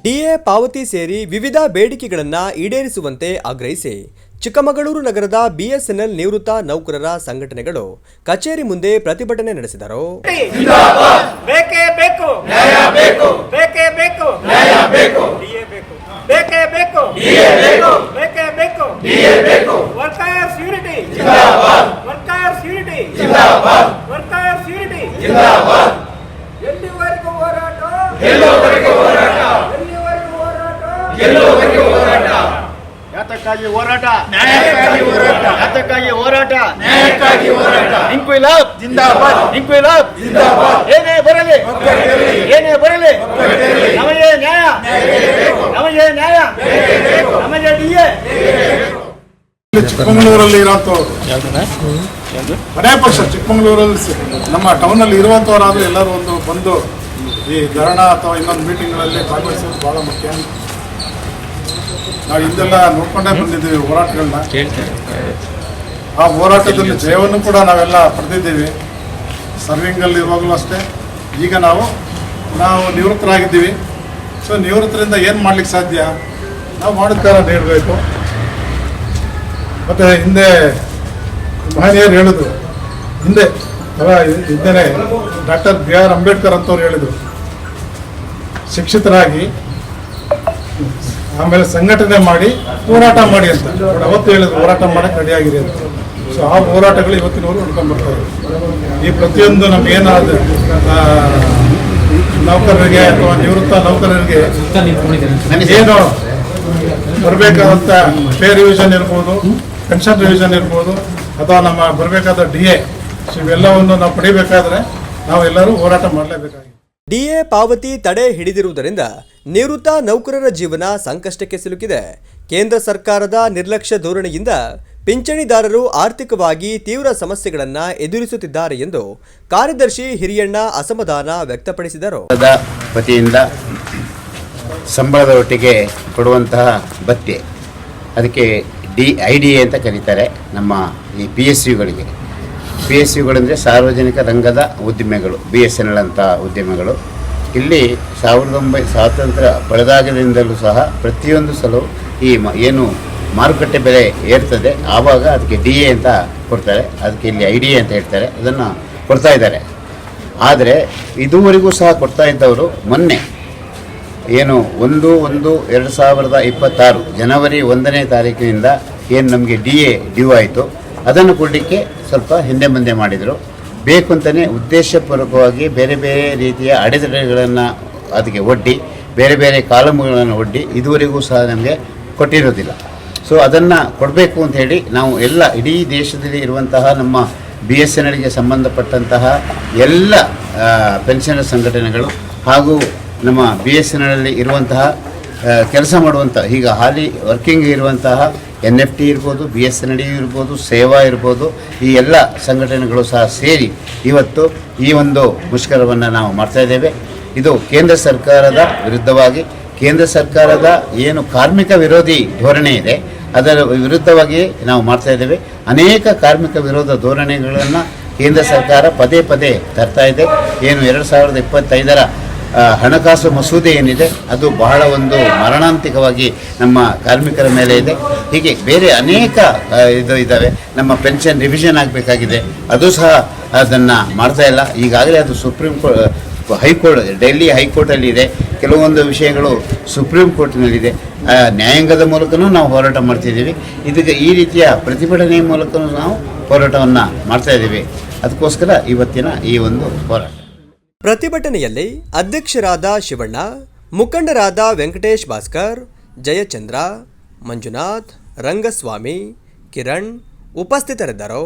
DA ಪಾವತಿ ಸೇರಿ ವಿವಿಧ ಬೇಡಿಕೆಗಳನ್ನು ಈಡೇರಿಸುವಂತೆ ಆಗ್ರಹಿಸಿ ಚಿಕ್ಕಮಗಳೂರು ನಗರದ ಬಿಎಸ್ಎನ್ಎಲ್ ನಿವೃತ್ತ ನೌಕರರ ಸಂಘಟನೆಗಳು ಕಚೇರಿ ಮುಂದೆ ಪ್ರತಿಭಟನೆ ನಡೆಸಿದರು. ಯಾತಕ್ಕಾಗಿ ಹೋರಾಟ, ಯಾತಕ್ಕಾಗಿ ಹೋರಾಟ, ಇನ್ಕ್ವಿಲಾಬ್ ಜಿಂದಾಬಾದ್, ಇನ್ಕ್ವಿಲಾಬ್ ಜಿಂದಾಬಾದ್. ಏನೇ ಬರಲಿ, ಏನೇ ಬರಲಿ, ನಮಗೆ ನ್ಯಾಯ, ನಮಗೆ ನ್ಯಾಯ, ನಮಗೆ ಡಿಎ. ಚಿಕ್ಕಮಗಳೂರಲ್ಲಿ ಇರೋಂಥ ಮನೆ ಪಕ್ಷ ಚಿಕ್ಕಮಗಳೂರಲ್ಲಿ ನಮ್ಮ ಟೌನಲ್ಲಿ ಇರುವಂಥವರಾದರೂ ಎಲ್ಲರೂ ಒಂದು ಬಂದು ಈ ಧರಣಾ ಅಥವಾ ಇನ್ನೊಂದು ಮೀಟಿಂಗ್ಗಳಲ್ಲಿ ಭಾಗವಹಿಸೋದು ಭಾಳ ಮುಖ್ಯ. ನಾವು ಹಿಂದೆಲ್ಲ ನೋಡ್ಕೊಂಡೇ ಬಂದಿದ್ದೀವಿ ಹೋರಾಟಗಳನ್ನ. ಆ ಹೋರಾಟದಲ್ಲಿ ಜಯವನ್ನು ಕೂಡ ನಾವೆಲ್ಲ ಪಡೆದಿದ್ದೀವಿ. ಸರ್ವಿಂಗಲ್ಲಿ ಇರುವಾಗಲೂ ಅಷ್ಟೇ. ಈಗ ನಾವು ನಿವೃತ್ತರಾಗಿದ್ದೀವಿ. ಸೊ ನಿವೃತ್ತರಿಂದ ಏನು ಮಾಡ್ಲಿಕ್ಕೆ ಸಾಧ್ಯ? ನಾವು ಮಾಡೋದಕ್ಕಾರ ನೀಡಬೇಕು. ಮತ್ತು ಹಿಂದೆ ಮಹನೀಯರು ಹೇಳಿದ್ರು, ಹಿಂದೆ ಡಾಕ್ಟರ್ BR ಅಂಬೇಡ್ಕರ್ ಅಂತವ್ರು ಹೇಳಿದರು, ಶಿಕ್ಷಿತರಾಗಿ ಆಮೇಲೆ ಸಂಘಟನೆ ಮಾಡಿ ಹೋರಾಟ ಮಾಡಿ ಅಂತ. ಅವತ್ತು ಹೇಳಿದ್ರು ಹೋರಾಟ ಮಾಡಕ್ಕೆ ರೆಡಿಯಾಗಿದೆ ಅಂತ. ಸೊ ಆ ಹೋರಾಟಗಳು ಇವತ್ತಿನವರು ಹುಡ್ಕೊಂಡ್ಬರ್ತಾರೆ. ಈ ಪ್ರತಿಯೊಂದು ನಮಗೇನಾದ ನೌಕರರಿಗೆ ಅಥವಾ ನಿವೃತ್ತ ನೌಕರರಿಗೆ ಏನು ಬರಬೇಕಾದಂಥ ಪೇ ರಿವಿಷನ್ ಇರ್ಬೋದು, ಪೆನ್ಷನ್ ರಿವಿಷನ್ ಇರ್ಬೋದು, ಅಥವಾ ನಮ್ಮ ಬರಬೇಕಾದ DA, ಇವೆಲ್ಲವನ್ನು ನಾವು ಪಡಿಬೇಕಾದ್ರೆ ನಾವೆಲ್ಲರೂ ಹೋರಾಟ ಮಾಡಲೇಬೇಕಾಗಿದೆ. ಡಿಎ ಪಾವತಿ ತಡೆ ಹಿಡಿದಿರುವುದರಿಂದ ನಿವೃತ್ತ ನೌಕರರ ಜೀವನ ಸಂಕಷ್ಟಕ್ಕೆ ಸಿಲುಕಿದೆ. ಕೇಂದ್ರ ಸರ್ಕಾರದ ನಿರ್ಲಕ್ಷ್ಯ ಧೋರಣೆಯಿಂದ ಪಿಂಚಣಿದಾರರು ಆರ್ಥಿಕವಾಗಿ ತೀವ್ರ ಸಮಸ್ಯೆಗಳನ್ನು ಎದುರಿಸುತ್ತಿದ್ದಾರೆ ಎಂದು ಕಾರ್ಯದರ್ಶಿ ಹಿರಿಯಣ್ಣ ಅಸಮಾಧಾನ ವ್ಯಕ್ತಪಡಿಸಿದರು. ವತಿಯಿಂದ ಸಂಬಳದ ಒಟ್ಟಿಗೆ ಕೊಡುವಂತಹ ಭತ್ಯೆ, ಅದಕ್ಕೆ IDA ಅಂತ ಕರೀತಾರೆ. ನಮ್ಮ ಈ PSUಗಳಿಗೆ, PSUಗಳಂದರೆ ಸಾರ್ವಜನಿಕ ರಂಗದ ಉದ್ದಿಮೆಗಳು, BSNL ಅಂತ ಉದ್ಯಮಗಳು. ಇಲ್ಲಿ ಸ್ವಾತಂತ್ರ್ಯ ಪಡೆದಾಗದಿಂದಲೂ ಸಹ ಪ್ರತಿಯೊಂದು ಸಲ ಈ ಏನು ಮಾರುಕಟ್ಟೆ ಬೆಲೆ ಏರ್ತದೆ ಆವಾಗ ಅದಕ್ಕೆ DA ಅಂತ ಕೊಡ್ತಾರೆ, ಅದಕ್ಕೆ ಇಲ್ಲಿ IDA ಅಂತ ಹೇಳ್ತಾರೆ, ಅದನ್ನು ಕೊಡ್ತಾ ಇದ್ದಾರೆ. ಆದರೆ ಇದುವರೆಗೂ ಸಹ ಕೊಡ್ತಾ ಇದ್ದವರು ಮೊನ್ನೆ ಏನು 1/1/2026 ಜನವರಿ 1ನೇ ತಾರೀಕಿನಿಂದ ಏನು ನಮಗೆ DA ಡ್ಯೂ ಆಯಿತು, ಅದನ್ನು ಕೊಡಲಿಕ್ಕೆ ಸ್ವಲ್ಪ ಹಿಂದೆ ಮುಂದೆ ಮಾಡಿದರು. ಬೇಕು ಅಂತಲೇ ಉದ್ದೇಶಪೂರ್ವಕವಾಗಿ ಬೇರೆ ಬೇರೆ ರೀತಿಯ ಅಡೆತಡೆಗಳನ್ನು ಅದಕ್ಕೆ ಒಡ್ಡಿ, ಬೇರೆ ಬೇರೆ ಕಾಲಮ್ಗಳನ್ನು ಒಡ್ಡಿ ಇದುವರೆಗೂ ಸಹ ನಮಗೆ ಕೊಟ್ಟಿರೋದಿಲ್ಲ. ಸೊ ಅದನ್ನು ಕೊಡಬೇಕು ಅಂತ ಹೇಳಿ ನಾವು ಇಡೀ ದೇಶದಲ್ಲಿ ಇರುವಂತಹ ನಮ್ಮ BSNLಗೆ ಸಂಬಂಧಪಟ್ಟಂತಹ ಎಲ್ಲ ಪೆನ್ಷನರ್ ಸಂಘಟನೆಗಳು ಹಾಗೂ ನಮ್ಮ BSNLಲ್ಲಿ ಇರುವಂತಹ ಕೆಲಸ ಮಾಡುವಂಥ ಈಗ ಹಾಲಿ ವರ್ಕಿಂಗ್ ಇರುವಂತಹ NFT ಇರ್ಬೋದು, BSNL ಇರ್ಬೋದು, ಸೇವಾ ಇರ್ಬೋದು, ಈ ಎಲ್ಲ ಸಂಘಟನೆಗಳು ಸಹ ಸೇರಿ ಇವತ್ತು ಈ ಒಂದು ಮುಷ್ಕರವನ್ನು ನಾವು ಮಾಡ್ತಾಯಿದ್ದೇವೆ. ಇದು ಕೇಂದ್ರ ಸರ್ಕಾರದ ವಿರುದ್ಧವಾಗಿ, ಕೇಂದ್ರ ಸರ್ಕಾರದ ಏನು ಕಾರ್ಮಿಕ ವಿರೋಧಿ ಧೋರಣೆ ಇದೆ ಅದರ ವಿರುದ್ಧವಾಗಿ ನಾವು ಮಾಡ್ತಾಯಿದ್ದೇವೆ. ಅನೇಕ ಕಾರ್ಮಿಕ ವಿರೋಧ ಧೋರಣೆಗಳನ್ನು ಕೇಂದ್ರ ಸರ್ಕಾರ ಪದೇ ಪದೇ ತರ್ತಾ ಇದೆ. ಏನು 2025ರ ಹಣಕಾಸು ಮಸೂದೆ ಏನಿದೆ ಅದು ಬಹಳ ಒಂದು ಮಾರಣಾಂತಿಕವಾಗಿ ನಮ್ಮ ಕಾರ್ಮಿಕರ ಮೇಲೆ ಇದೆ. ಹೀಗೆ ಬೇರೆ ಅನೇಕ ಇದ್ದಾವೆ. ನಮ್ಮ ಪೆನ್ಷನ್ ರಿವಿಷನ್ ಆಗಬೇಕಾಗಿದೆ, ಅದು ಸಹ ಅದನ್ನು ಮಾಡ್ತಾ ಇಲ್ಲ. ಈಗಾಗಲೇ ಅದು ಸುಪ್ರೀಂ ಹೈಕೋರ್ಟ್, ಡೆಲ್ಲಿ ಹೈಕೋರ್ಟಲ್ಲಿ ಇದೆ. ಕೆಲವೊಂದು ವಿಷಯಗಳು ಸುಪ್ರೀಂ ಕೋರ್ಟ್ನಲ್ಲಿದೆ. ನ್ಯಾಯಾಂಗದ ಮೂಲಕನೂ ನಾವು ಹೋರಾಟ ಮಾಡ್ತಿದ್ದೀವಿ. ಇದಕ್ಕೆ ಈ ರೀತಿಯ ಪ್ರತಿಭಟನೆಯ ಮೂಲಕನೂ ನಾವು ಹೋರಾಟವನ್ನು ಮಾಡ್ತಾಯಿದ್ದೀವಿ. ಅದಕ್ಕೋಸ್ಕರ ಇವತ್ತಿನ ಈ ಒಂದು ಹೋರಾಟ. ಪ್ರತಿಭಟನೆಯಲ್ಲಿ ಅಧ್ಯಕ್ಷರಾದ ಶಿವಣ್ಣ, ಮುಖಂಡರಾದ ವೆಂಕಟೇಶ್ ಭಾಸ್ಕರ್, ಜಯಚಂದ್ರ, ಮಂಜುನಾಥ್, ರಂಗಸ್ವಾಮಿ, ಕಿರಣ್ ಉಪಸ್ಥಿತರಿದ್ದರು.